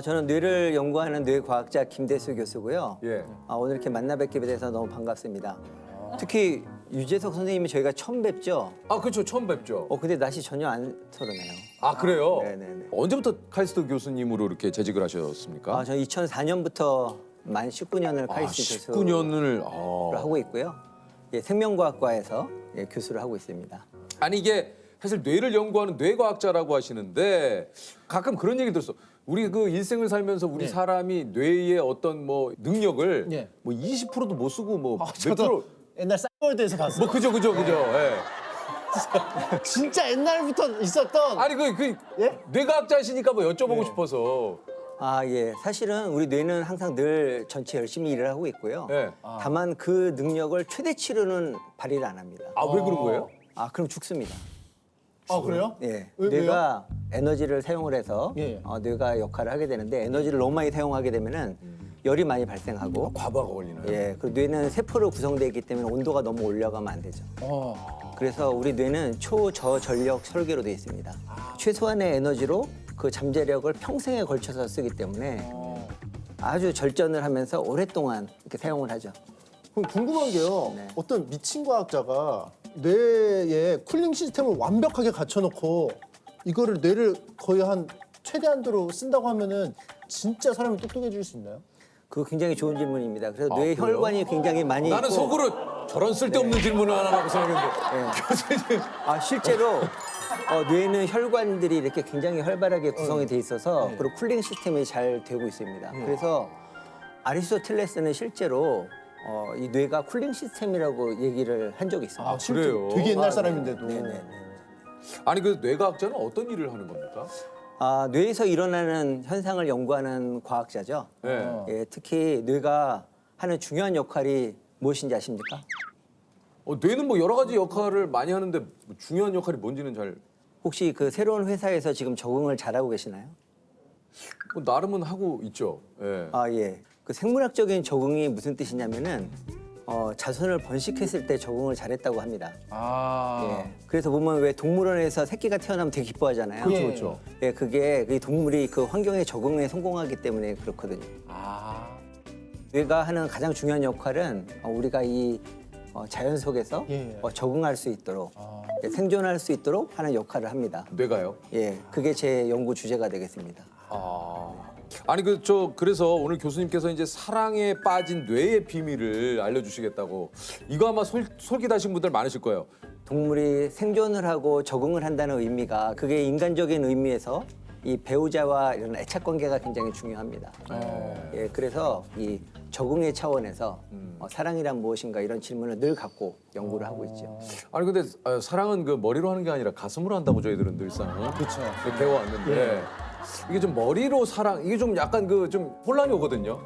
저는 뇌를 연구하는 뇌과학자 김대수 교수고요. 예. 오늘 이렇게 만나 뵙게 돼서 너무 반갑습니다. 특히 유재석 선생님이 저희가 처음 뵙죠. 그렇죠. 처음 뵙죠. 근데 낯이 전혀 안 서르네요. 그래요? 네네네. 언제부터 카이스트 교수님으로 이렇게 재직을 하셨습니까? 저는 2004년부터 만 19년을 카이스트 교수를 19년을 하고 있고요. 예, 생명과학과에서 교수를 하고 있습니다. 아니 이게 사실 뇌를 연구하는 뇌과학자라고 하시는데 가끔 그런 얘기 들었어. 우리 그 일생을 살면서 우리 사람이 뇌의 어떤 뭐 능력을 뭐 20%도 못 쓰고 뭐 몇 프로 옛날 싸이월드에서 봤어요. 뭐 그죠. 예. 진짜 옛날부터 있었던. 아니 예? 뇌과학자시니까 뭐 여쭤보고 싶어서. 예. 사실은 우리 뇌는 항상 늘 전체 열심히 일을 하고 있고요. 예. 다만 그 능력을 최대치로는 발휘를 안 합니다. 왜 그런 거예요? 그럼 죽습니다. 그래요? 예. 왜요? 뇌가 에너지를 사용을 해서 예. 뇌가 역할을 하게 되는데 에너지를 너무 많이 사용하게 되면은 열이 많이 발생하고 과부하가 걸리나요? 예. 그리고 뇌는 세포로 구성되어 있기 때문에 온도가 너무 올라가면 안 되죠. 그래서 우리 뇌는 초저전력 설계로 되어 있습니다. 최소한의 에너지로 그 잠재력을 평생에 걸쳐서 쓰기 때문에 아주 절전을 하면서 오랫동안 이렇게 사용을 하죠. 그럼 궁금한 게요. 네. 어떤 미친 과학자가 뇌에 쿨링 시스템을 완벽하게 갖춰놓고 이거를 뇌를 거의 한 최대한도로 쓴다고 하면은 진짜 사람이 똑똑해질 수 있나요? 그거 굉장히 좋은 질문입니다. 그래서 뇌 그래요? 혈관이 굉장히 많이 나는 있고 속으로 저런 쓸데없는 질문을 하나라고 생각했는데 교수님. 실제로 뇌는 혈관들이 이렇게 굉장히 활발하게 구성이 돼 있어서 그리고 쿨링 시스템이 잘 되고 있습니다. 그래서 아리스토텔레스는 실제로 이 뇌가 쿨링 시스템이라고 얘기를 한 적이 있습니다. 실제 그래요? 되게 옛날 사람인데도. 네네네. 아니 그 뇌과학자는 어떤 일을 하는 겁니까? 뇌에서 일어나는 현상을 연구하는 과학자죠. 네. 예, 특히 뇌가 하는 중요한 역할이 무엇인지 아십니까? 뇌는 뭐 여러 가지 역할을 많이 하는데 뭐 중요한 역할이 뭔지는 잘 혹시 그 새로운 회사에서 지금 적응을 잘하고 계시나요? 뭐 나름은 하고 있죠. 예. 예. 그 생물학적인 적응이 무슨 뜻이냐면은 자손을 번식했을 때 적응을 잘했다고 합니다. 예. 그래서 보면 왜 동물원에서 새끼가 태어나면 되게 기뻐하잖아요. 그렇죠, 그렇죠. 예, 그게 그 동물이 그 환경에 적응에 성공하기 때문에 그렇거든요. 뇌가 하는 가장 중요한 역할은 우리가 이 자연 속에서 예. 적응할 수 있도록 생존할 수 있도록 하는 역할을 합니다. 뇌가요? 예, 그게 제 연구 주제가 되겠습니다. 아니 그래서 오늘 교수님께서 이제 사랑에 빠진 뇌의 비밀을 알려주시겠다고 이거 아마 솔깃하신 분들 많으실 거예요. 동물이 생존을 하고 적응을 한다는 의미가 그게 인간적인 의미에서 이 배우자와 이런 애착 관계가 굉장히 중요합니다. 예, 그래서 이 적응의 차원에서 사랑이란 무엇인가 이런 질문을 늘 갖고 연구를 하고 있죠. 아니 근데 사랑은 그 머리로 하는 게 아니라 가슴으로 한다고 저희들은 늘상 그렇죠. 배워왔는데 이게 좀 머리로 사랑 이게 좀 약간 그 좀 혼란이 오거든요.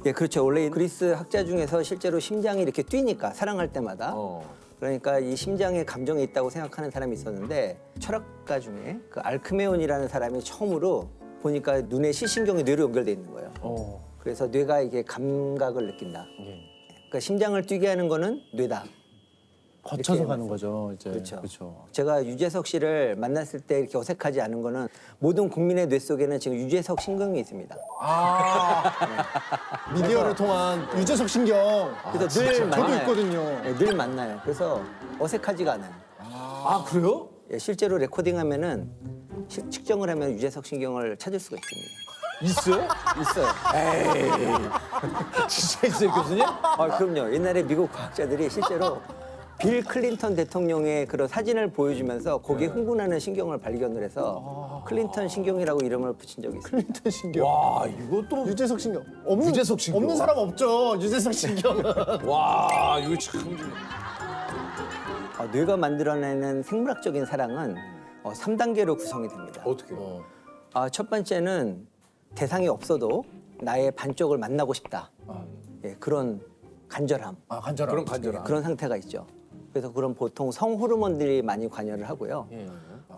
예, 그렇죠. 원래 그리스 학자 중에서 실제로 심장이 이렇게 뛰니까 사랑할 때마다 그러니까 이 심장에 감정이 있다고 생각하는 사람이 있었는데 철학가 중에 그 알크메온이라는 사람이 처음으로 보니까 눈의 시신경이 뇌로 연결돼 있는 거예요. 그래서 뇌가 이게 감각을 느낀다. 그러니까 심장을 뛰게 하는 거는 뇌다. 거쳐서 이렇게 가는 거죠, 이제. 그렇죠. 제가 유재석 씨를 만났을 때 이렇게 어색하지 않은 거는 모든 국민의 뇌 속에는 지금 유재석 신경이 있습니다. 미디어를 통한 유재석 신경. 그래서 늘 저도 만나요. 있거든요. 네, 늘 만나요. 그래서 어색하지가 않아요. 그래요? 예, 실제로 레코딩하면은 측정을 하면 유재석 신경을 찾을 수가 있습니다. 있어요? 있어요. 진짜 있어요, 교수님? 그럼요. 옛날에 미국 과학자들이 실제로 빌 클린턴 대통령의 그런 사진을 보여주면서 거기에 흥분하는 신경을 발견을 해서 클린턴 신경이라고 이름을 붙인 적이 있어요. 클린턴 신경. 와 이것도 유재석 신경. 유재석 신경. 없는 사람 없죠, 유재석 신경은. 와 이거 참 뇌가 만들어내는 생물학적인 사랑은 3단계로 구성이 됩니다. 어떻게? 첫 번째는 대상이 없어도 나의 반쪽을 만나고 싶다. 예, 그런 간절함. 간절함. 그런 간절함. 그런 상태가 있죠. 그래서 그런 보통 성 호르몬들이 많이 관여를 하고요.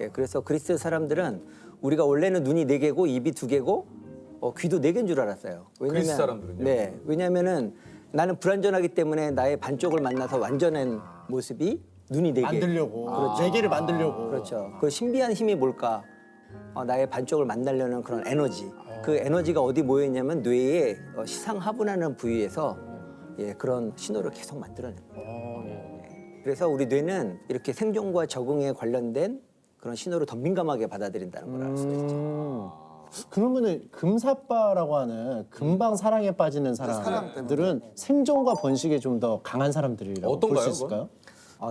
예, 그래서 그리스 사람들은 우리가 원래는 눈이 4개고 입이 2개고 귀도 4개인 줄 알았어요. 그리스 사람들은요? 네, 왜냐하면은 나는 불완전하기 때문에 나의 반쪽을 만나서 완전한 모습이 눈이 4개. 만들려고. 네 개를 만들려고. 그렇죠. 그 신비한 힘이 뭘까? 나의 반쪽을 만나려는 그런 에너지. 그 에너지가 어디 모여 있냐면 뇌의 시상하분하는 부위에서 그런 신호를 계속 만들어냅니다. 그래서 우리 뇌는 이렇게 생존과 적응에 관련된 그런 신호를 더 민감하게 받아들인다는 걸 알 수가 있죠. 그러면은 금사빠라고 하는 금방 사랑에 빠지는 사람들은 생존과 번식에 좀 더 강한 사람들이라고 볼 어떤가요, 수 있을까요?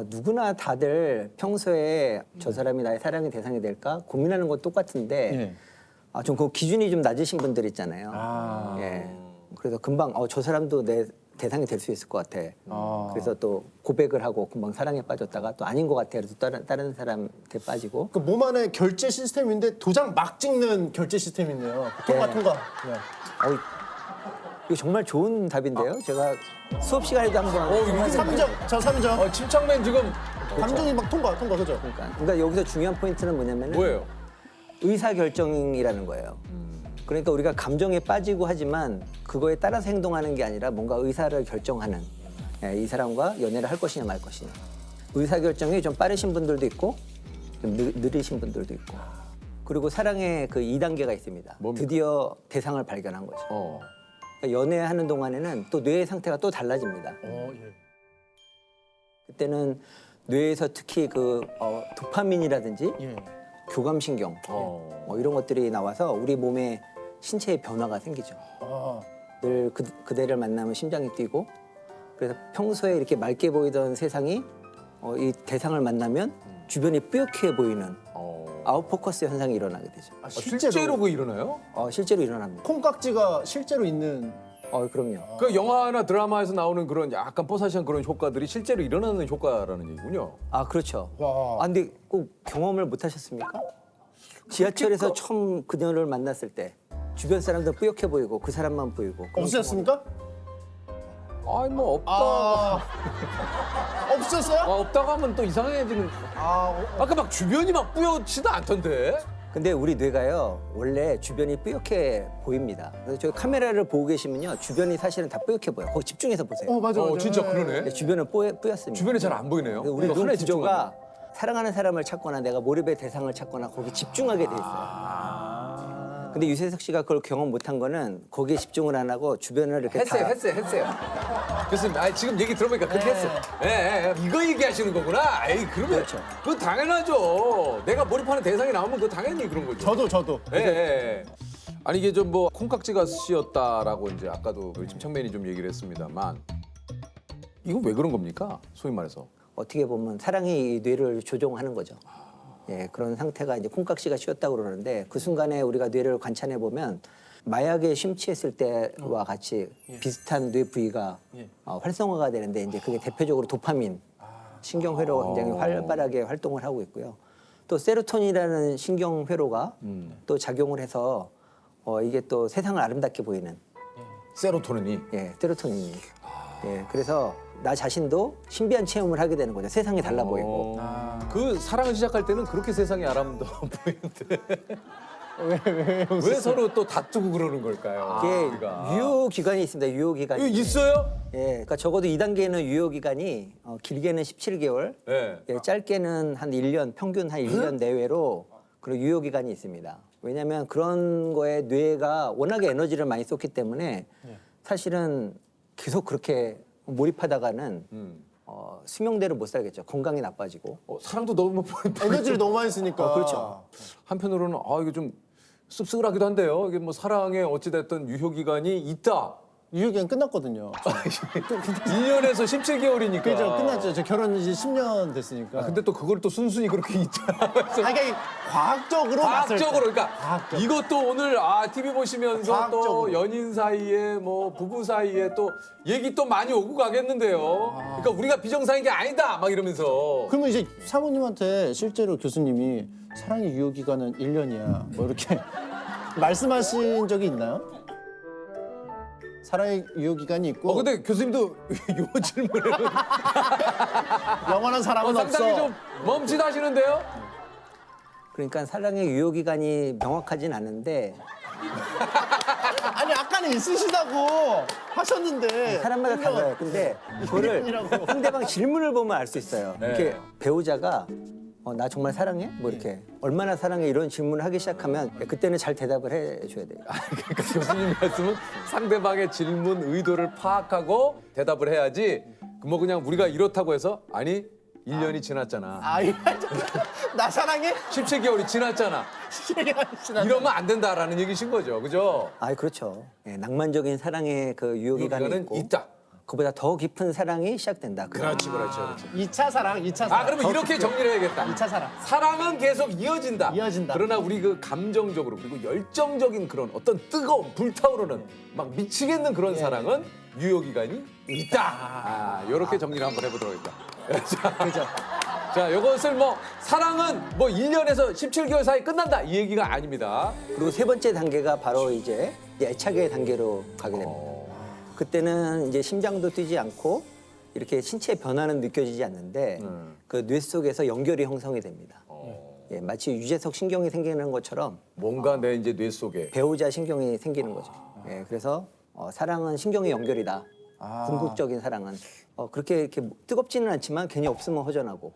누구나 다들 평소에 저 사람이 나의 사랑의 대상이 될까 고민하는 건 똑같은데 좀 그 기준이 좀 낮으신 분들 있잖아요. 예. 그래서 금방 저 사람도 내 대상이 될 수 있을 것 같아. 그래서 또 고백을 하고 금방 사랑에 빠졌다가 또 아닌 것 같아. 그래서 다른 사람한테 빠지고. 그 몸 안에 결제 시스템인데 도장 막 찍는 결제 시스템이네요. 통과. 네. 이거 정말 좋은 답인데요. 제가 수업 시간에도 한번 이거 3점, 저 3점. 침착맨 지금 감정이 막 통과, 그죠? 그러니까 여기서 중요한 포인트는 뭐냐면 뭐예요? 의사결정이라는 거예요. 그러니까 우리가 감정에 빠지고 하지만 그거에 따라서 행동하는 게 아니라 뭔가 의사를 결정하는 이 사람과 연애를 할 것이냐 말 것이냐. 의사결정이 좀 빠르신 분들도 있고 좀 느리신 분들도 있고 그리고 사랑의 그 2단계가 있습니다. 뭡니까? 드디어 대상을 발견한 거죠. 그러니까 연애하는 동안에는 또 뇌의 상태가 또 달라집니다. 그때는 뇌에서 특히 그 도파민이라든지 교감신경 이런 것들이 나와서 우리 몸에 신체에 변화가 생기죠. 늘 그대를 만나면 심장이 뛰고 그래서 평소에 이렇게 맑게 보이던 세상이 이 대상을 만나면 주변이 뿌옇게 보이는 아웃포커스 현상이 일어나게 되죠. 실제로 그 일어나요? 실제로 일어납니다. 콩깍지가 실제로 있는. 그럼요. 그 영화나 드라마에서 나오는 그런 약간 뽀사시한 그런 효과들이 실제로 일어나는 효과라는 얘기군요. 그렇죠. 와. 근데 꼭 경험을 못 하셨습니까? 지하철에서 처음 그녀를 만났을 때 주변 사람들 뿌옇게 보이고 그 사람만 보이고. 없으셨습니까? 아니 뭐 없다. 없으셨어요? 없다고 하면 또 이상해지는. 아까 막 주변이 막 뿌옇지도 않던데. 근데 우리 뇌가요 원래 주변이 뿌옇게 보입니다. 그래서 저희 카메라를 보고 계시면요 주변이 사실은 다 뿌옇게 보여. 거기 집중해서 보세요. 맞아. 진짜 그러네. 근데 주변은 뿌옇습니다. 주변이 잘 안 보이네요. 우리 그래서 눈 하나에 구조가 사랑하는 사람을 찾거나 내가 몰입의 대상을 찾거나 거기 집중하게 돼 있어요. 근데 유재석 씨가 그걸 경험 못한 거는 거기에 집중을 안 하고 주변을 이렇게 했어요. 교수님, 지금 얘기 들어보니까 그렇게 했어요. 이거 얘기하시는 거구나. 그러면 그렇죠. 그건 당연하죠. 내가 몰입하는 대상이 나오면 그거 당연히 그런 거죠. 저도. 아니 이게 좀 뭐 콩깍지가 씌었다라고 이제 아까도 그 침착맨이 좀 얘기를 했습니다만 이건 왜 그런 겁니까? 소위 말해서. 어떻게 보면 사랑이 이 뇌를 조종하는 거죠. 그런 상태가 이제 콩깍지가 씌었다고 그러는데 그 순간에 우리가 뇌를 관찰해 보면 마약에 심취했을 때와 같이 비슷한 뇌 부위가 활성화가 되는데 이제 그게 대표적으로 도파민 신경회로가 굉장히 활발하게 활동을 하고 있고요. 또 세로토닌이라는 신경회로가 또 작용을 해서 이게 또 세상을 아름답게 보이는 세로토닌이. 세로토닌이. 그래서 나 자신도 신비한 체험을 하게 되는 거죠. 세상이 달라 보이고. 그 사랑을 시작할 때는 그렇게 세상이 아름다워 보이는데 왜 서로 또 다투고 그러는 걸까요? 이게 우리가. 유효기간이 있습니다. 유효기간이. 이거 있어요? 그러니까 적어도 2단계는 유효기간이 길게는 17개월, 짧게는 한 1년, 평균 한 1년 내외로 그런 유효기간이 있습니다. 왜냐하면 그런 거에 뇌가 워낙에 에너지를 많이 썼기 때문에 사실은 계속 그렇게 몰입하다가는 수명대로 못 살겠죠. 건강이 나빠지고. 사랑도 너무 에너지를 너무 많이 쓰니까. 그렇죠. 한편으로는 이게 좀 씁쓸하기도 한데요. 이게 뭐 사랑에 어찌됐든 유효기간이 있다. 유효기간 끝났거든요. 1년에서 17개월이니까. 그죠, 끝났죠. 저 결혼 이제 10년 됐으니까. 근데 또 그걸 또 순순히 그렇게 있다. 그러니까 과학적으로 봤을 때. 그러니까 과학적으로. 이것도 오늘 TV 보시면서 과학적으로. 또 연인 사이에 뭐 부부 사이에 또 얘기 또 많이 오고 가겠는데요. 그러니까 우리가 비정상인 게 아니다 막 이러면서. 그러면 이제 사모님한테 실제로 교수님이 사랑의 유효기간은 1년이야. 뭐 이렇게 말씀하신 적이 있나요? 사랑의 유효기간이 있고 근데 교수님도 요 질문을 영원한 사랑은 상당히 없어. 좀 멈칫하시는데요? 그러니까 사랑의 유효기간이 명확하진 않은데 아니 아까는 있으시다고 하셨는데 사람마다 달라요. 근데 그거를 일년이라고. 상대방 질문을 보면 알 수 있어요. 이렇게 배우자가 나 정말 사랑해? 뭐 이렇게 얼마나 사랑해 이런 질문을 하기 시작하면 그때는 잘 대답을 해줘야 돼요. 그러니까 교수님 말씀은 상대방의 질문 의도를 파악하고 대답을 해야지. 뭐 그냥 우리가 이렇다고 해서 아니 1년이 지났잖아. 나 사랑해? 17개월이 지났잖아. 이러면 안 된다라는 얘기신 거죠, 그죠? 아, 그렇죠. 예, 낭만적인 사랑의 그 유효기간이 유효기간은 있고 있다. 그보다 더 깊은 사랑이 시작된다. 그렇지. 2차 사랑, 2차 사랑. 아, 그러면 이렇게 정리를 해야겠다. 2차 사랑. 사랑은 계속 이어진다. 이어진다. 그러나 우리 그 감정적으로 그리고 열정적인 그런 어떤 뜨거운 불타오르는 막 미치겠는 그런 사랑은 유효기간이 있다. 이렇게 정리를 한번 해보도록 하겠다. 그죠. 자, 이것을 뭐 사랑은 뭐 1년에서 17개월 사이 끝난다 이 얘기가 아닙니다. 그리고 세 번째 단계가 바로 이제 애착의 단계로 가게 됩니다. 그때는 이제 심장도 뛰지 않고 이렇게 신체 변화는 느껴지지 않는데 그 뇌 속에서 연결이 형성이 됩니다. 예, 마치 유재석 신경이 생기는 것처럼 뭔가 내 이제 뇌 속에 배우자 신경이 생기는 거죠. 예, 그래서 사랑은 신경의 연결이다. 궁극적인 사랑은 그렇게 이렇게 뜨겁지는 않지만 괜히 없으면 허전하고.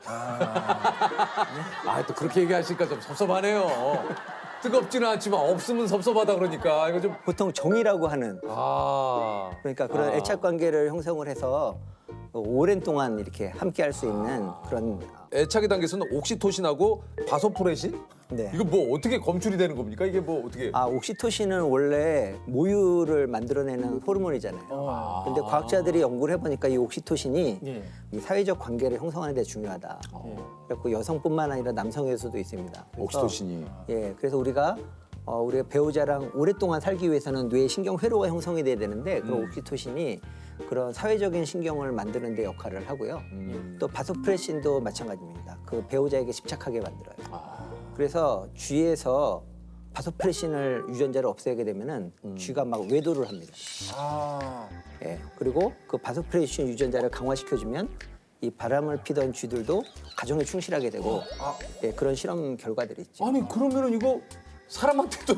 또 그렇게 얘기하시니까 좀 섭섭하네요. 뜨겁지는 않지만 없으면 섭섭하다 그러니까 이거 좀 보통 정이라고 하는 그러니까 그런 애착 관계를 형성을 해서 오랜 동안 이렇게 함께 할 수 있는 그런 애착의 단계에서는 옥시토신하고 바소프레신? 네. 이거 뭐 어떻게 검출이 되는 겁니까? 이게 뭐 어떻게? 옥시토신은 원래 모유를 만들어내는 호르몬이잖아요. 근데 과학자들이 연구를 해보니까 이 옥시토신이 이 사회적 관계를 형성하는 데 중요하다. 그래서 여성뿐만 아니라 남성에서도 있습니다. 그래서, 옥시토신이. 예, 그래서 우리가 배우자랑 오랫동안 살기 위해서는 뇌 신경 회로가 형성이 돼야 되는데 그런 옥시토신이 그런 사회적인 신경을 만드는 데 역할을 하고요. 또 바소프레신도 마찬가지입니다. 그 배우자에게 집착하게 만들어요. 그래서 쥐에서 바소프레신을 유전자를 없애게 되면은 쥐가 막 외도를 합니다. 예, 그리고 그 바소프레신 유전자를 강화시켜주면 이 바람을 피던 쥐들도 가정에 충실하게 되고 예, 그런 실험 결과들이 있죠. 아니 그러면은 이거 사람한테도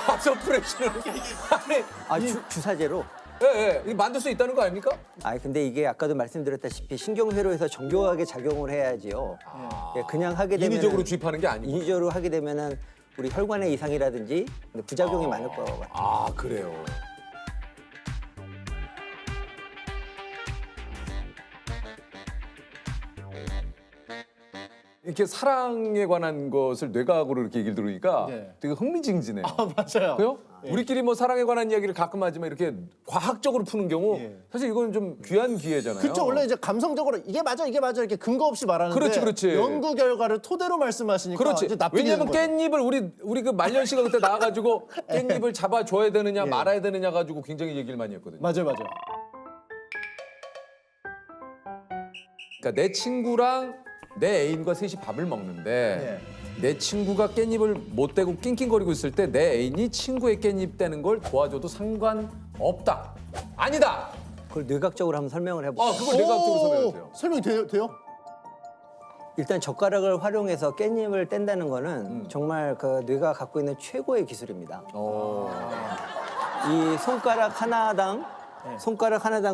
바소프레신을 주사제로. 예, 이거 만들 수 있다는 거 아닙니까? 근데 이게 아까도 말씀드렸다시피 신경회로에서 정교하게 작용을 해야지요. 예, 그냥 하게 되면 인위적으로 주입하는 게 아니고. 인위적으로 하게 되면은 우리 혈관의 이상이라든지 부작용이 많을 것 같아요. 그래요. 이렇게 사랑에 관한 것을 뇌과학으로 이렇게 얘기를 들으니까 되게 흥미진진해요. 맞아요. 그래요? 우리끼리 뭐 사랑에 관한 이야기를 가끔 하지만 이렇게 과학적으로 푸는 경우 사실 이건 좀 귀한 기회잖아요. 그렇죠. 원래 이제 감성적으로 이게 맞아 이렇게 근거 없이 말하는데 그렇지. 연구 결과를 토대로 말씀하시니까 그렇지. 이제 납득이 왜냐하면 되는 거예요. 깻잎을 우리 그 말년 씨가 그때 나와가지고 깻잎을 잡아줘야 되느냐 말아야 되느냐 가지고 굉장히 얘기를 많이 했거든요. 맞아요. 그러니까 내 친구랑 내 애인과 셋이 밥을 먹는데 내 친구가 깻잎을 못 대고 낑낑거리고 있을 때 내 애인이 친구의 깻잎 떼는 걸 도와줘도 상관없다. 아니다. 그걸 뇌과학적으로 한번 설명을 해볼까요? 그걸 뇌과학적으로 설명해주세요. 설명이 돼요? 일단 젓가락을 활용해서 깻잎을 뗀다는 거는 정말 그 뇌가 갖고 있는 최고의 기술입니다. 이 손가락 하나당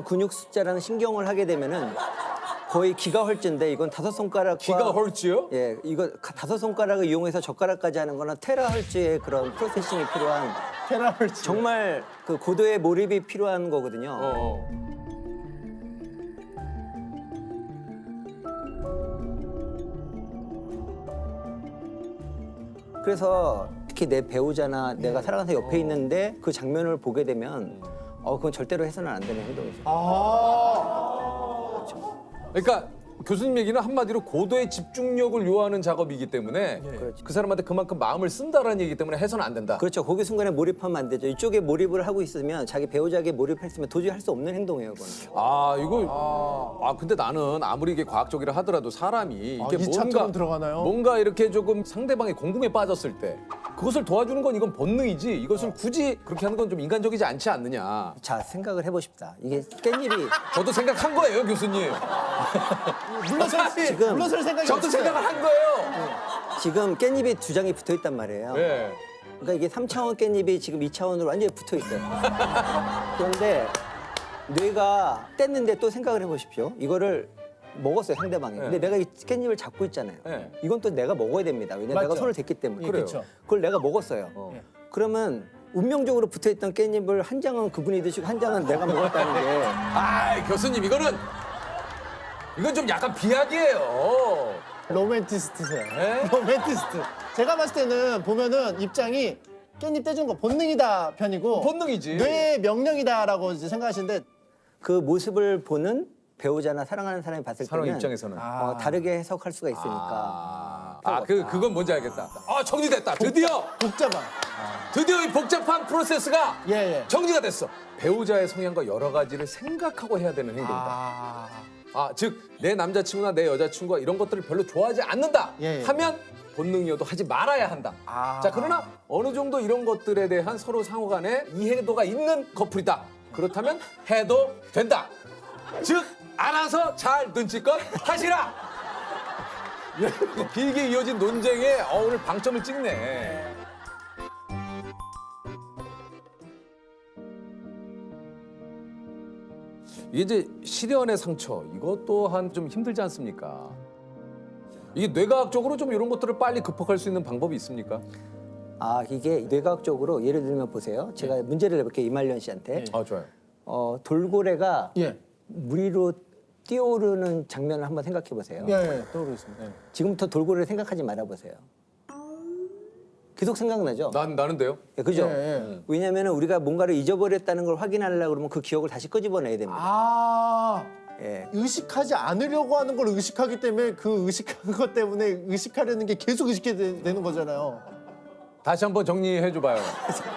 근육 숫자라는 신경을 하게 되면은 거의 기가헐츠인데 이건 5손가락과 기가헐츠요? 예, 이거 5손가락을 이용해서 젓가락까지 하는 거는 테라헐츠의 그런 프로세싱이 필요한 테라헐츠. 정말 그 고도의 몰입이 필요한 거거든요. 그래서 특히 내 배우자나 내가 사랑하는 사람 옆에 있는데 그 장면을 보게 되면 그건 절대로 해서는 안 되는 행동이죠. 그러니까 교수님 얘기는 한마디로 고도의 집중력을 요하는 작업이기 때문에 그 사람한테 그만큼 마음을 쓴다라는 얘기기 때문에 해서는 안 된다. 그렇죠. 거기 순간에 몰입하면 안 되죠. 이쪽에 몰입을 하고 있으면 자기 배우자에게 몰입했으면 도저히 할 수 없는 행동이에요. 그건. 근데 나는 아무리 이게 과학적이라 하더라도 사람이 이게 이 차트로 들어가나요? 뭔가 이렇게 조금 상대방의 공금에 빠졌을 때 그것을 도와주는 건 이건 본능이지 이것을 굳이 그렇게 하는 건 좀 인간적이지 않지 않느냐. 자, 생각을 해보십시다. 이게 깻잎이 저도 생각한 거예요, 교수님. 물러설 생각이 저도 없어요. 생각을 한 거예요. 지금 깻잎이 2장이 붙어 있단 말이에요. 네. 그러니까 이게 3차원 깻잎이 지금 2차원으로 완전히 붙어 있어요. 그런데 뇌가 뗐는데 또 생각을 해보십시오. 이거를 먹었어요, 상대방이. 근데 내가 이 깻잎을 잡고 있잖아요. 네. 이건 또 내가 먹어야 됩니다. 왜냐면 내가 맞죠. 손을 댔기 때문에. 그래요. 그렇죠. 그걸 내가 먹었어요. 그러면 운명적으로 붙어있던 깻잎을 한 장은 그분이 드시고 한 장은 내가 먹었다는 게 아, 교수님 이건 좀 약간 비약이에요. 로맨티스트세요. 네? 로맨티스트. 제가 봤을 때는 보면은 입장이 깻잎 떼주는 거 본능이다 편이고 본능이지. 뇌의 명령이다라고 이제 생각하시는데 그 모습을 보는 배우자나 사랑하는 사람이 봤을 사람 때는 입장에서는. 다르게 해석할 수가 있으니까. 그건 뭔지 알겠다. 아, 정리됐다. 드디어 복잡한. 이 복잡한 프로세스가 예, 예. 정리가 됐어. 배우자의 성향과 여러 가지를 생각하고 해야 되는 행동이다. 즉 내 남자친구나 내 여자친구가 이런 것들을 별로 좋아하지 않는다 예, 예. 하면 본능이어도 하지 말아야 한다. 자, 그러나 어느 정도 이런 것들에 대한 서로 상호간의 이해도가 있는 커플이다. 그렇다면 해도 된다. 즉 알아서 눈치껏 하시라. 길게 이어진 논쟁에 오늘 방점을 찍네. 이게 이제 실연의 상처, 이것 또한 좀 힘들지 않습니까? 이게 뇌과학적으로 좀 이런 것들을 빨리 극복할 수 있는 방법이 있습니까? 이게 뇌과학적으로 예를 들면 보세요. 제가 문제를 내볼게요. 이말년 씨한테. 좋아요. 돌고래가 예. 물 위로 뛰어오르는 장면을 한번 생각해 보세요. 예, 떠오르겠습니다. 예. 지금부터 돌고래를 생각하지 말아 보세요. 계속 생각나죠? 나는데요? 예, 그죠? 예, 왜냐하면 우리가 뭔가를 잊어버렸다는 걸 확인하려고 그러면 그 기억을 다시 끄집어내야 됩니다. 예. 의식하지 않으려고 하는 걸 의식하기 때문에 그 의식한 것 때문에 의식하려는 게 계속 의식이 되는 거잖아요. 다시 한번 정리해 줘봐요.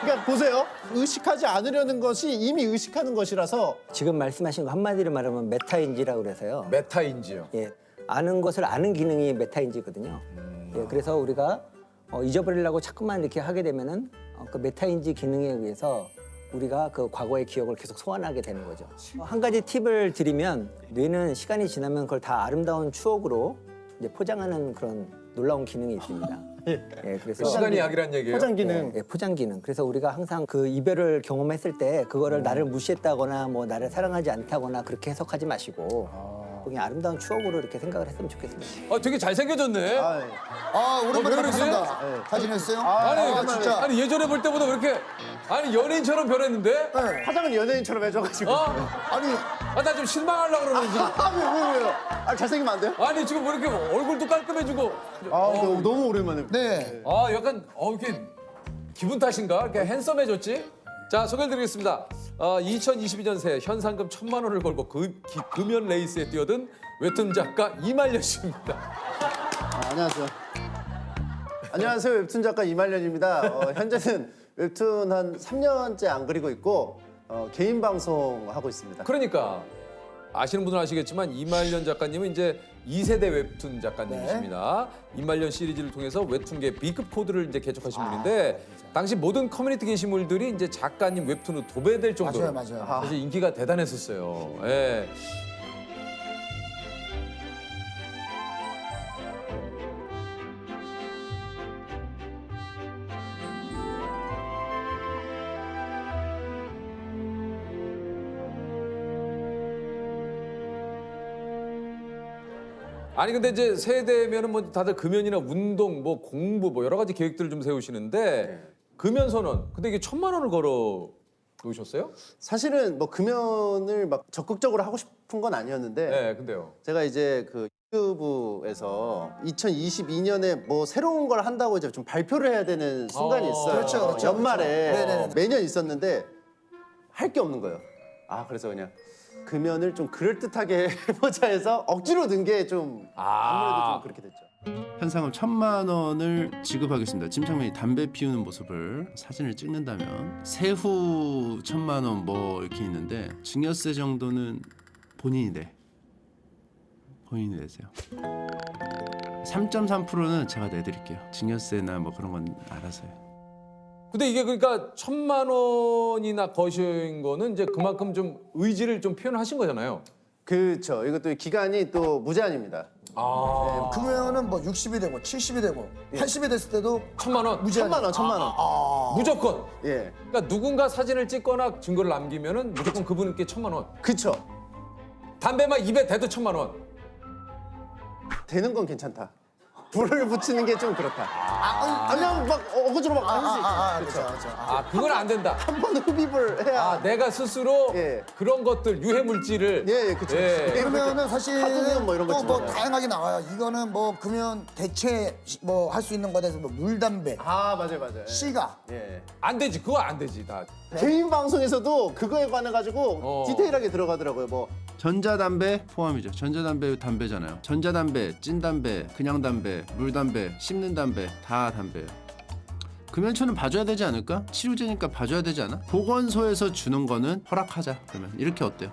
그러니까 보세요. 의식하지 않으려는 것이 이미 의식하는 것이라서 지금 말씀하신 거 한마디로 말하면 메타인지라고 그래서요. 메타인지요. 예, 아는 것을 아는 기능이 메타인지거든요. 예, 그래서 우리가 잊어버리려고 자꾸만 이렇게 하게 되면은 그 메타인지 기능에 의해서 우리가 그 과거의 기억을 계속 소환하게 되는 거죠. 한 가지 팁을 드리면 뇌는 시간이 지나면 그걸 다 아름다운 추억으로 이제 포장하는 그런 놀라운 기능이 있습니다. 예, 그래서 시간이 약이란 얘기예요. 포장 기능. 예, 포장 기능. 그래서 우리가 항상 그 이별을 경험했을 때 그거를 나를 무시했다거나 뭐 나를 사랑하지 않다거나 그렇게 해석하지 마시고 그냥 아름다운 추억으로 이렇게 생각을 했으면 좋겠습니다. 되게 잘생겨졌네. 오랜만에 왜 그러지? 뵙겠습니다. 사진 했어요? 아니, 진짜. 아니 예전에 볼 때보다 왜 이렇게 연예인처럼 변했는데? 화장은 연예인처럼 해줘가지고. 아니, 나 좀 실망하려고 그러는지. 왜요? 잘생기면 안 돼요? 아니 지금 왜 이렇게 얼굴도 깔끔해지고. 너무 오랜만에. 네. 약간 이렇게 기분 탓인가? 이렇게 핸섬해졌지? 자, 소개해드리겠습니다. 2022년 새 현상금 1,000만 원을 걸고 금연 레이스에 뛰어든 웹툰 작가 이말년 씨입니다. 안녕하세요. 안녕하세요. 웹툰 작가 이말년입니다. 현재는 웹툰 한 3년째 안 그리고 있고 개인 방송 하고 있습니다. 그러니까 아시는 분은 아시겠지만 이말년 작가님은 이제 2세대 웹툰 작가님이십니다. 이말년 시리즈를 통해서 웹툰계 B급 코드를 이제 개척하신 분인데 당시 모든 커뮤니티 게시물들이 이제 작가님 웹툰으로 도배될 정도로 맞아요. 사실 인기가 대단했었어요. 예. 아니 근데 이제 세대면은 뭐 다들 금연이나 운동, 뭐 공부, 뭐 여러 가지 계획들을 좀 세우시는데 금연 선언. 근데 이게 1,000만 원을 걸어 놓으셨어요? 사실은 뭐 금연을 막 적극적으로 하고 싶은 건 아니었는데 네, 근데요. 제가 이제 그 유튜브에서 2022년에 뭐 새로운 걸 한다고 이제 좀 발표를 해야 되는 순간이 있어요. 그렇죠. 연말에 네네네. 매년 있었는데 할 게 없는 거예요. 그래서 그냥 금연을 좀 그럴듯하게 해보자 해서 억지로 는 게 좀 아무래도 좀 그렇게 됐죠. 현상금 1,000만 원을 지급하겠습니다. 침착맨이 담배 피우는 모습을 사진을 찍는다면 세후 1,000만 원 뭐 이렇게 있는데 증여세 정도는 본인이 내. 본인이 내세요. 3.3%는 제가 내드릴게요. 증여세나 뭐 그런 건 알아서요. 근데 이게 그러니까 1,000만 원이나 거신 거는 이제 그만큼 좀 의지를 좀 표현하신 거잖아요. 그렇죠. 이것도 기간이 또 무제한입니다. 금연은 뭐 60이 되고 70이 되고 80이 됐을 때도 1,000만 원. 무제한. 1,000만 원, 1,000만 원. 무조건. 예, 그러니까 누군가 사진을 찍거나 증거를 남기면은 무조건 그분께 1,000만 원. 그쵸. 담배만 입에 대도 1,000만 원. 되는 건 괜찮다. 불을 붙이는 게 좀 그렇다. 아니면 막 어거지로 막 하는 수 있잖아. 그렇죠. 아, 그건 안 된다. 한 번 흡입을 해야. 아, 내가 스스로 예. 그런 것들 유해 물질을 그쵸. 그러면은 사실 카드뮴 뭐 이런 거 또 뭐 있잖아요. 다양하게 나와요. 이거는 뭐 금연 대체 뭐 할 수 있는 것에 대해서 뭐 물담배, 맞아요. 시가. 예. 안 되지. 그거 안 되지. 다. 개인 방송에서도 그거에 관해 가지고 디테일하게 들어가더라고요. 뭐 전자담배 포함이죠. 전자담배 담배잖아요. 전자담배, 찐담배, 그냥 담배, 물담배, 씹는 담배 다 담배예요. 금연초는 봐줘야 되지 않을까? 치료제니까 봐줘야 되지 않아? 보건소에서 주는 거는 허락하자. 그러면 이렇게 어때요?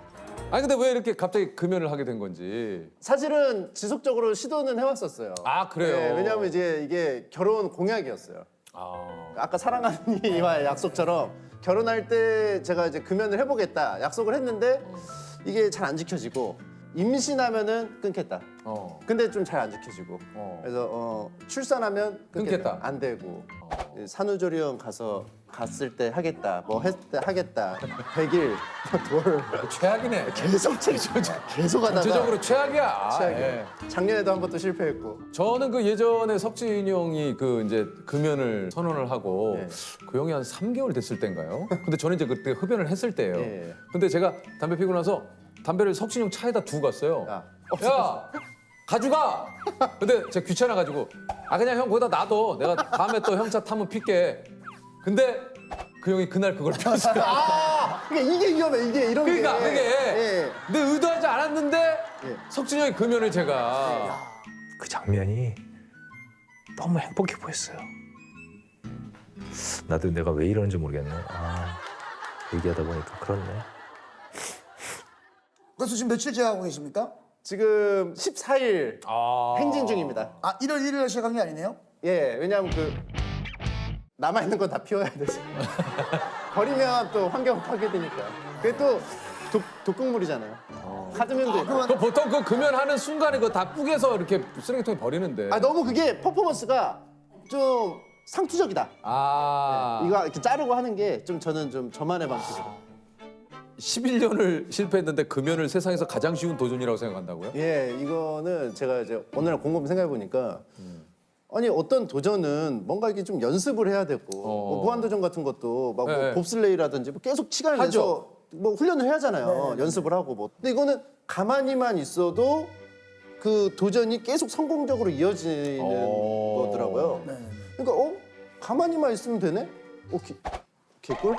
아니 근데 왜 이렇게 갑자기 금연을 하게 된 건지. 사실은 지속적으로 시도는 해왔었어요. 아, 그래요? 네, 왜냐하면 이제 이게 결혼 공약이었어요. 아까 사랑하는 이와의 약속처럼 결혼할 때 제가 이제 금연을 해보겠다 약속을 했는데 이게 잘 안 지켜지고 임신하면은 끊겠다. 근데 좀 잘 안 지켜지고 그래서 출산하면 끊겠다. 안 되고 산후조리원 갔을 때 하겠다. 뭐 했을 때 하겠다. 100일 돌 최악이네. 계속 하다가 전체적으로 최악이야. 최악이에요. 예. 작년에도 한 번도 실패했고 저는 그 예전에 석진이 형이 그 이제 금연을 선언을 하고 예. 그 형이 한 3개월 됐을 때인가요? 근데 저는 이제 그때 흡연을 했을 때예요. 예. 근데 제가 담배 피고 나서 담배를 석진이 형 차에다 두고 갔어요. 아, 야, 가져가. 근데 제가 귀찮아가지고 그냥 형 거기다 놔둬. 내가 다음에 또 형 차 타면 필게. 근데 그 형이 그날 그걸 폈어요. 그러니까 이게 위험해. 이게 이런 그러니까 게. 그게. 예. 근데 의도하지 않았는데 예. 석진이 형이 금연을 제가 그 장면이 너무 행복해 보였어요. 나도 내가 왜 이러는지 모르겠네. 얘기하다 보니까 그렇네. 그래서 지금 며칠째 하고 계십니까? 지금 14일 행진 중입니다. 1월 1일에 시작한 게 아니네요? 예, 왜냐하면 남아 있는 건 다 피워야 되지. 버리면 또 환경 파괴되니까. 그게 또 독극물이잖아요. 카드뮴도 있고. 그 보통 그 금연하는 순간에 그거 다 뿌개서 이렇게 쓰레기통에 버리는데. 너무 그게 퍼포먼스가 좀 상투적이다. 이거 이렇게 자르고 하는 게 좀 저는 좀 저만의 방식이에요. 11년을 실패했는데 금연을 세상에서 가장 쉬운 도전이라고 생각한다고요? 예, 이거는 제가 이제 오늘 곰곰이 생각해 보니까 아니 어떤 도전은 뭔가 이게 좀 연습을 해야 되고 뭐 무한도전 같은 것도 막 뭐 네. 봅슬레이라든지 뭐 계속 시간을 내서 뭐 훈련을 해야 하잖아요. 연습을 하고 뭐. 근데 이거는 가만히만 있어도 그 도전이 계속 성공적으로 이어지는 거더라고요. 그러니까 가만히만 있으면 되네? 개꿀?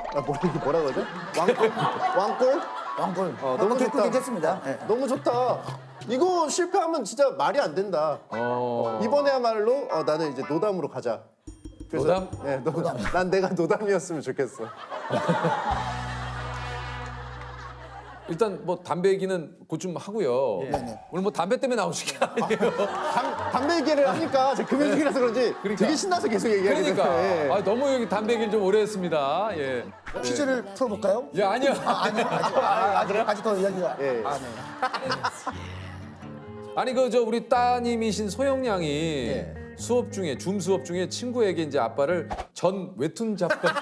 뭐라 그러죠? 왕꿀? 왕골. 너무 개꿀 좋다. 괜찮습니다. 네. 너무 좋다. 이거 실패하면 진짜 말이 안 된다. 이번에야말로 나는 이제 노담으로 가자. 노담? 네, 노담. 난 내가 노담이었으면 좋겠어. 일단 뭐 담배 얘기는 곧 좀 하고요. 오늘 뭐 담배 때문에 나오신 게 아니에요. 담배 얘기를 하니까 제가 금연 중이라서 그런지 되게 신나서 계속 얘기하게 그러니까 되는데. 너무 여기 담배 얘기를 좀 오래 했습니다. 예. 퀴즈를 풀어볼까요? 예, 아니요. 아니요. 아직 더 이야기가. 예. 네. 아니 그 저 우리 따님이신 소영 양이 수업 중에 줌 수업 중에 친구에게 이제 아빠를 전 웹툰 작가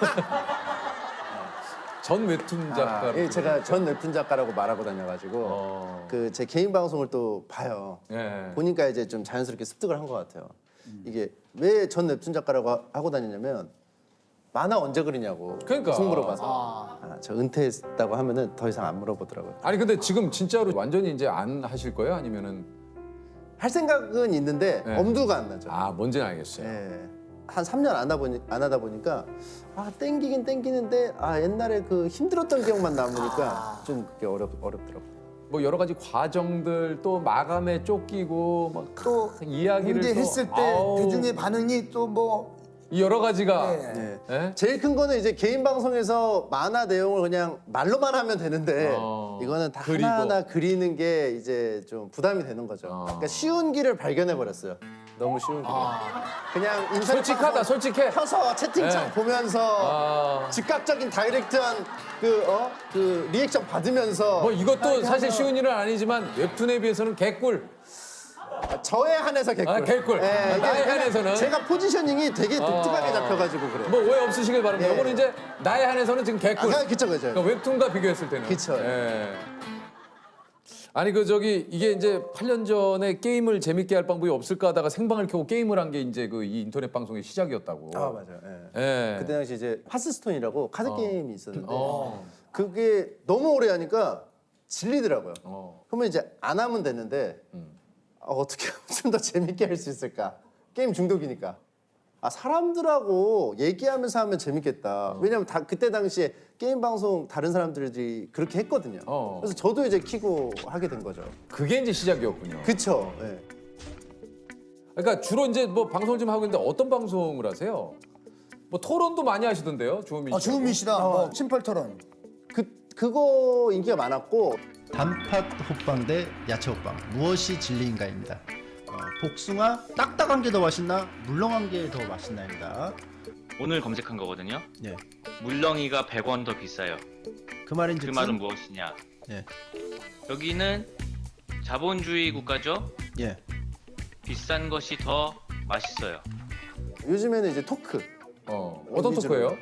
전 웹툰 작가. 예, 제가 전 웹툰 작가라고 말하고 다녀가지고 그 제 개인 방송을 또 봐요. 예. 보니까 이제 좀 자연스럽게 습득을 한 것 같아요. 이게 왜 전 웹툰 작가라고 하고 다니냐면 만화 언제 그리냐고 그러니까. 계속 물어봐서 저 은퇴했다고 하면은 더 이상 안 물어보더라고요. 아니 근데 지금 진짜로 완전히 이제 안 하실 거예요? 아니면은 할 생각은 있는데 네. 엄두가 안 나죠. 뭔지는 알겠어요. 예. 한 3년 안 하다 보니까 땡기긴 땡기는데 옛날에 그 힘들었던 기억만 남으니까 좀 그게 어렵더라고요. 뭐 여러 가지 과정들 또 마감에 쫓기고 막 또 이야기를 문제 또, 했을 때 아우, 대중의 반응이 또 뭐 여러 가지가 네. 예? 제일 큰 거는 이제 개인 방송에서 만화 내용을 그냥 말로만 하면 되는데 이거는 다 그리고. 하나하나 그리는 게 이제 좀 부담이 되는 거죠. 그러니까 쉬운 길을 발견해 버렸어요. 너무 쉬운 길. 그냥 인터넷 솔직하다, 방송 솔직해. 켜서 채팅창 네. 보면서 즉각적인 다이렉트한 그 리액션 받으면서 뭐 이것도 사실 쉬운 일은 아니지만 웹툰에 비해서는 개꿀. 저에 한해서 개꿀. 개꿀. 이게 나에 그냥 한해서는. 제가 포지셔닝이 되게 독특하게 잡혀가지고 그래요. 뭐 오해 없으시길 바랍니다. 예. 이거는 이제 나에 한해서는 지금 개꿀. 그쵸. 그러니까 웹툰과 비교했을 때는. 그쵸. 예. 아니 그 저기 이게 이제 8년 전에 게임을 재밌게 할 방법이 없을까 하다가 생방을 켜고 게임을 한 게 이제 그 이 인터넷 방송의 시작이었다고. 아 맞아요. 예. 예. 그때 당시 이제 하스스톤이라고 카드 게임이 있었는데 그게 너무 오래 하니까 질리더라고요. 그러면 이제 안 하면 되는데 어떻게 하면 좀 더 재밌게 할 수 있을까? 게임 중독이니까. 아 사람들하고 얘기하면서 하면 재밌겠다. 왜냐면 다 그때 당시에 게임 방송 다른 사람들이 그렇게 했거든요. 그래서 저도 이제 키고 하게 된 거죠. 그게 이제 시작이었군요. 그쵸? 예. 그러니까 주로 이제 뭐 방송을 좀 하고 있는데 어떤 방송을 하세요? 뭐 토론도 많이 하시던데요, 주호민 씨. 주은미 씨랑 뭐 심펄 토론. 그거 인기가 많았고 단팥 호빵 대 야채 호빵 무엇이 진리인가입니다. 복숭아 딱딱한 게 더 맛있나 물렁한 게 더 맛있나입니다. 오늘 검색한 거거든요. 예. 물렁이가 100원 더 비싸요. 그 말인 그 즉슨 말은 무엇이냐? 예. 여기는 자본주의 국가죠. 예. 비싼 것이 더 맛있어요. 요즘에는 이제 토크. 어떤 위주로. 토크예요?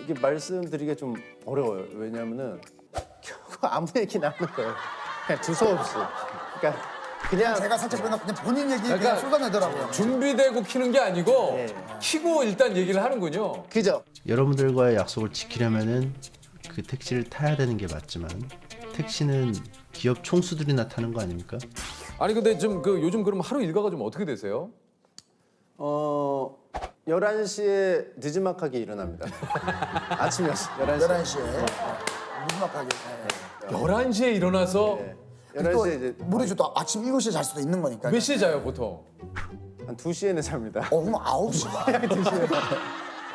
이게 말씀드리기가 좀 어려워요. 왜냐면은 결국 아무 얘기나 하는 거예요. 그냥 두서없이. 그러니까 그냥 제가 살짝 보면 그냥 본인 얘기 그러니까 그냥 쏟아내더라고요. 준비되고 키는 게 아니고 예. 키고 일단 얘기를 하는군요. 그죠? 여러분들과의 약속을 지키려면은 그 택시를 타야 되는 게 맞지만 택시는 기업 총수들이나 타는 거 아닙니까? 아니 근데 좀 그 요즘 그럼 하루 일과가 좀 어떻게 되세요? 11시에 늦지막하게 일어납니다. 아침 11시. 11시에 무지막하게. 11시에 일어나서 네. 또 11시에 이제 모르죠. 또 아침 7시에 잘 수도 있는 거니까. 몇 시에 자요 보통? 한 2시에는 잡니다. 그럼 9시.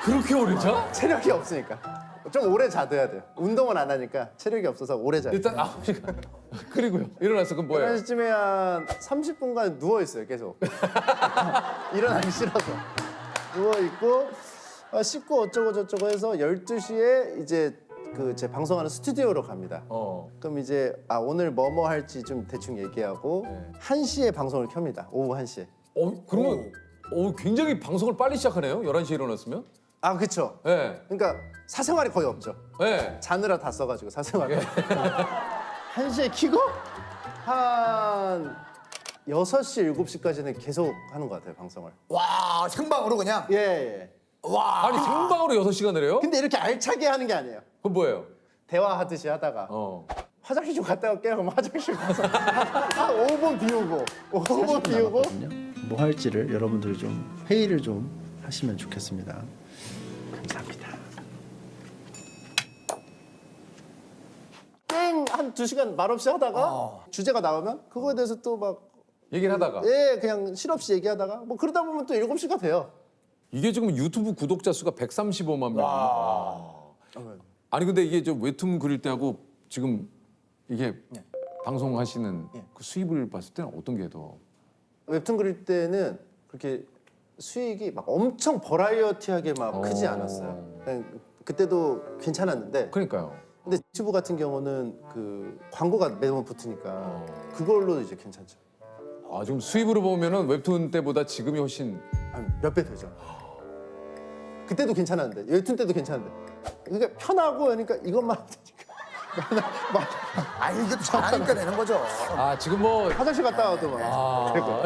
그렇게 오래 자? 체력이 없으니까. 좀 오래 자둬야 돼요. 운동은 안 하니까 체력이 없어서 오래 자요. 일단 9시간 그리고요 일어나서 그럼 뭐예요? 11시쯤에 한 30분간 누워 있어요, 계속. 일어나기 싫어서. 누워 있고 씻고 어쩌고 저쩌고 해서 12시에 이제 그 제 방송하는 스튜디오로 갑니다. 그럼 이제 오늘 뭐뭐 할지 좀 대충 얘기하고 1시에 방송을 켭니다. 오후 1시에. 그러면 굉장히 방송을 빨리 시작하네요. 11시에 일어났으면? 아, 그쵸. 네. 그러니까 사생활이 거의 없죠. 네. 자느라 다 써가지고 사생활. 1시에 키고 한 6시, 7시까지는 계속 하는 것 같아요, 방송을. 와 생방으로 그냥. 예. 와. 아니 생방으로 6시간을 해요? 근데 이렇게 알차게 하는 게 아니에요. 그건 뭐예요? 대화하듯이 하다가 화장실 좀 갔다 올게요. 그럼 화장실 가서 한 5분 비우고 5분 비우고 뭐 할지를 여러분들이 좀 회의를 좀 하시면 좋겠습니다. 감사합니다. 게임 한 2시간 말없이 하다가 주제가 나오면 그거에 대해서 또 막 얘기를 하다가 그냥 실없이 얘기하다가 뭐 그러다 보면 또 7시가 돼요. 이게 지금 유튜브 구독자 수가 135만 명. 아니 근데 이게 저 웹툰 그릴 때하고 지금 이게 방송하시는 그 수입을 봤을 때는 어떤 게 더? 웹툰 그릴 때는 그렇게 수익이 막 엄청 버라이어티하게 막 크지 않았어요. 그냥 그때도 괜찮았는데 그러니까요. 근데 유튜브 같은 경우는 그 광고가 매번 붙으니까 그걸로 이제 괜찮죠. 지금 수입으로 보면은 웹툰 때보다 지금이 훨씬 몇 배 되죠. 그때도 괜찮았는데 웹툰 때도 괜찮은데 그러니까 편하고 그러니까 이것만 하면 되니까 아니 이게 또 잘하니까 되는 거죠. 지금 뭐 화장실 갔다 와도 막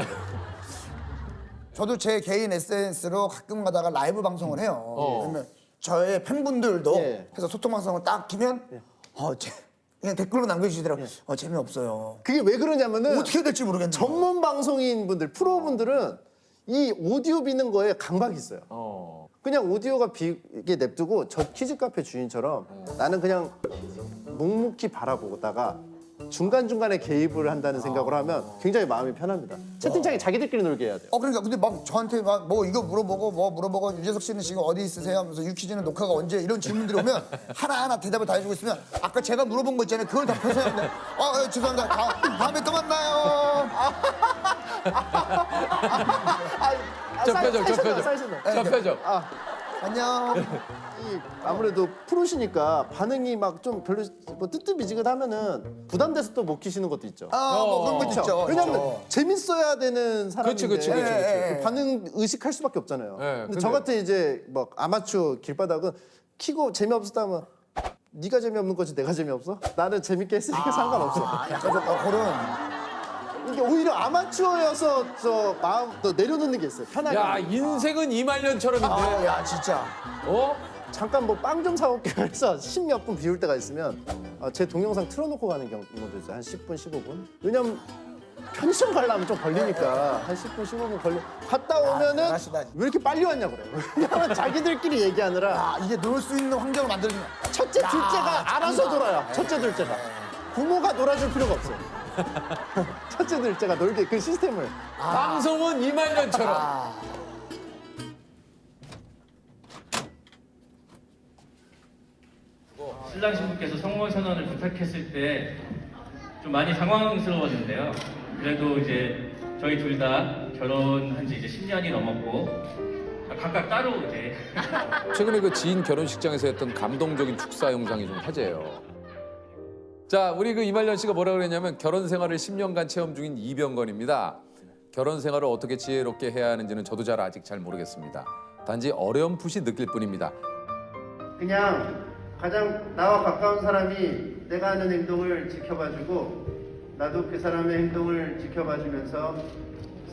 저도 제 개인 SNS로 가끔 가다가 라이브 방송을 해요. 그러면 저의 팬분들도 해서 소통 방송을 딱 키면 그냥 댓글로 남겨주시더라고요. 재미없어요. 그게 왜 그러냐면은 어떻게 해야 될지 모르겠네요. 전문 방송인 분들 프로분들은 이 오디오 비는 거에 강박이 있어요. 그냥 오디오가 비게 냅두고 저 키즈 카페 주인처럼 나는 그냥 묵묵히 바라보다가 중간중간에 개입을 한다는 생각을 하면 굉장히 마음이 편합니다. 채팅창에 자기들끼리 놀게 해야 돼요. 그러니까 근데 막 저한테 막 뭐 이거 물어보고 유재석 씨는 지금 어디 있으세요? 하면서 유퀴즈는 녹화가 언제 이런 질문들이 오면 하나하나 대답을 다 해주고 있으면 아까 제가 물어본 거 있잖아요. 그걸 답해서 하는데 죄송합니다. 다음에 또 만나요. 접혀져. 안녕. 아무래도 프로시니까 반응이 막 좀 별로 뭐 뜨뜻미지근하면은 부담돼서 또 못 키시는 것도 있죠. 뭐 그런 것도 있죠. 왜냐면 재밌어야 되는 사람인데 그치. 그 반응 의식할 수밖에 없잖아요. 근데 저 같은 이제 뭐 아마추어 길바닥은 키고 재미없었다면 네가 재미없는 거지 내가 재미없어? 나는 재밌게 했으니까 상관없어. 약간 좀 그런. 이게 오히려 아마추어여서 저 마음 또 내려놓는 게 있어요. 편하게. 야 인생은 이말년처럼인데. 야 진짜. 어? 잠깐 뭐 빵 좀 사올게 해서 10몇 분 비울 때가 있으면 제 동영상 틀어놓고 가는 경우도 있어요. 한 10분, 15분. 왜냐면 편의점 가려면 좀 걸리니까 한 10분, 15분 걸려. 갔다 오면은 대단하시다. 왜 이렇게 빨리 왔냐 그래. 왜냐면 자기들끼리 얘기하느라 아 이게 놀 수 있는 환경을 만들어주면. 첫째, 둘째가 알아서 놀아요. 첫째, 둘째가. 부모가 놀아줄 필요가 없어요. 첫째, 둘째가 놀게 그 시스템을. 방송은 이말년처럼. 신랑 신부께서 성혼 선언을 부탁했을 때 좀 많이 당황스러웠는데요. 그래도 이제 저희 둘 다 결혼한 지 이제 10년이 넘었고 각각 따로 이제 최근에 그 지인 결혼식장에서 했던 감동적인 축사 영상이 좀 화제예요. 자, 우리 그 이말년 씨가 뭐라 그랬냐면 결혼 생활을 10년간 체험 중인 이병건입니다. 결혼 생활을 어떻게 지혜롭게 해야 하는지는 저도 아직 잘 모르겠습니다. 단지 어렴풋이 느낄 뿐입니다. 그냥 가장 나와 가까운 사람이 내가 하는 행동을 지켜봐주고 나도 그 사람의 행동을 지켜봐주면서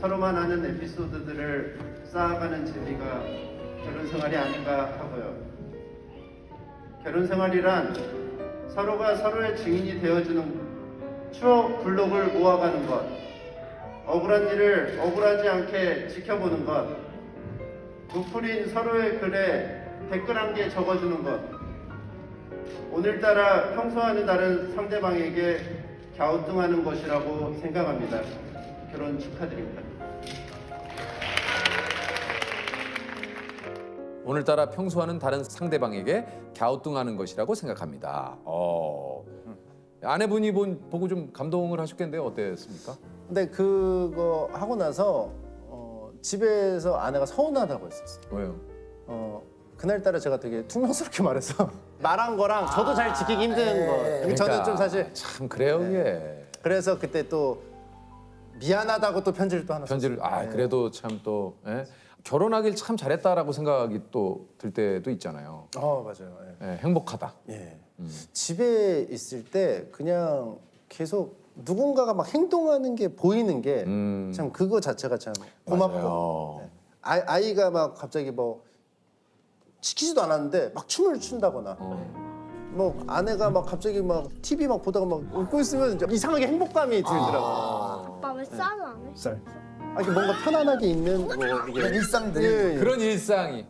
서로만 아는 에피소드들을 쌓아가는 재미가 결혼 생활이 아닌가 하고요. 결혼 생활이란 서로가 서로의 증인이 되어주는 추억 블록을 모아가는 것, 억울한 일을 억울하지 않게 지켜보는 것, 부풀인 서로의 글에 댓글 한 개 적어주는 것, 오늘따라 평소와는 다른 상대방에게 갸우뚱하는 것이라고 생각합니다. 결혼 축하드립니다. 오늘따라 평소와는 다른 상대방에게 갸우뚱하는 것이라고 생각합니다. 아내분이 보고 좀 감동을 하셨겠는데요. 어땠습니까? 근데 그거 하고 나서 집에서 아내가 서운하다고 했었어요. 왜요? 그날따라 제가 되게 퉁명스럽게 말해서 말한 거랑 저도 잘 지키기 힘든 거. 저는 좀 사실 참 그래요, 이게. 그래서 그때 또 미안하다고 또 편지를 또 하나 편지를 썼어요. 그래도 참 또 결혼하길 참 잘했다라고 생각이 또 들 때도 있잖아요. 맞아요. 행복하다. 집에 있을 때 그냥 계속 누군가가 막 행동하는 게 보이는 게 참 그거 자체가 참 고맙고 맞아요. 아이가 막 갑자기 뭐 시키지도 않았는데 막 춤을 춘다거나 뭐 아내가 막 갑자기 막 TV 막 보다가 막 웃고 있으면 이제 이상하게 행복감이 들더라고요. 아빠 왜 쌀을 안 해? 쌀. 이게 뭔가 편안하게 있는 뭐 그런 이게 일상들이. 예. 그런 일상이.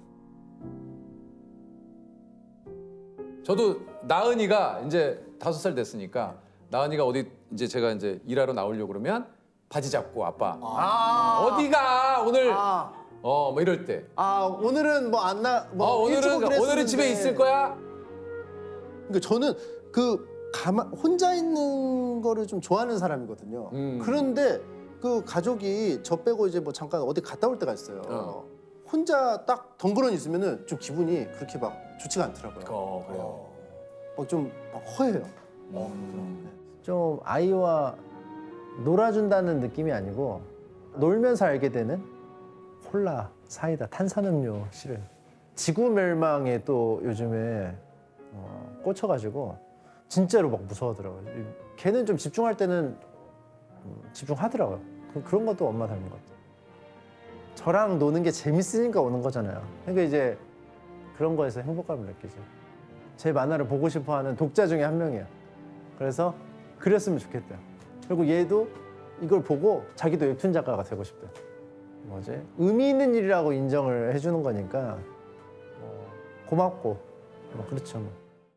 저도 나은이가 이제 5살 됐으니까 나은이가 어디 이제 제가 이제 일하러 나오려고 그러면 바지 잡고 아빠 어디가 오늘 뭐 이럴 때 오늘은 뭐 안 나 뭐 오늘은 집에 있을 거야? 그러니까 저는 혼자 있는 거를 좀 좋아하는 사람이거든요. 그런데 그 가족이 저 빼고 이제 뭐 잠깐 어디 갔다 올 때가 있어요. 혼자 딱 덩그러니 있으면은 좀 기분이 그렇게 막 좋지가 않더라고요. 그래요. 좀 허해요. 좀 아이와 놀아준다는 느낌이 아니고 놀면서 알게 되는 콜라, 사이다, 탄산음료 실은 지구 멸망에 또 요즘에 꽂혀가지고 진짜로 막 무서워하더라고요. 걔는 좀 집중할 때는 집중하더라고요. 그런 것도 엄마 닮은 것 같아요. 저랑 노는 게 재밌으니까 오는 거잖아요. 그러니까 이제 그런 거에서 행복감을 느끼죠. 제 만화를 보고 싶어하는 독자 중에 한 명이에요. 그래서 그렸으면 좋겠대요. 그리고 얘도 이걸 보고 자기도 웹툰 작가가 되고 싶대요. 뭐지? 의미 있는 일이라고 인정을 해주는 거니까 고맙고 그렇죠. 뭐.